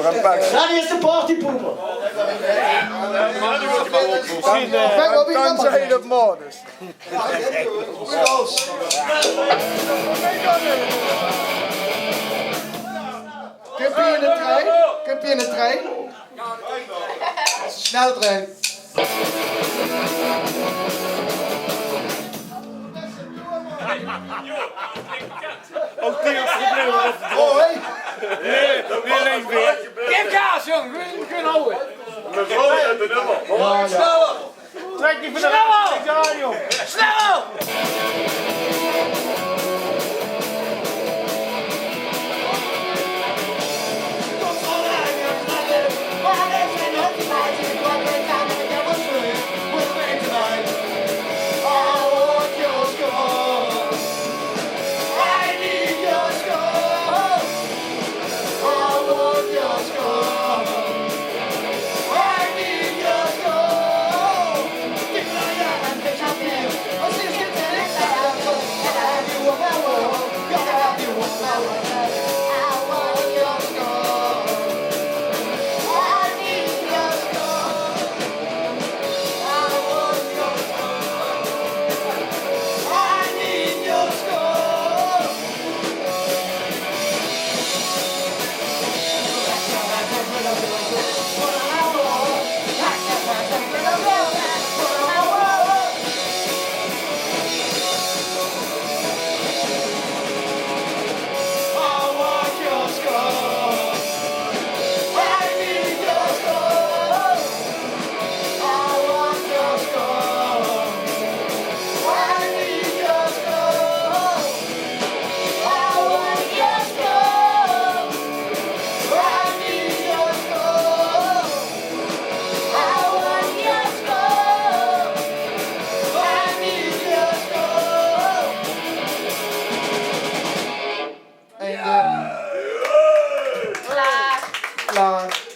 nog een pak. Ja, die is de partypoeper. Dan zijn het modus. Kumpje in de trein? Kumpje in de trein? Sneltrein. Ook die problemen met de Oh, hé! weer links weer. Geef kaas, jongen. We kunnen houden. We gooien de nummer. Sneller! Trek die van de radio. Sneller! Klaar.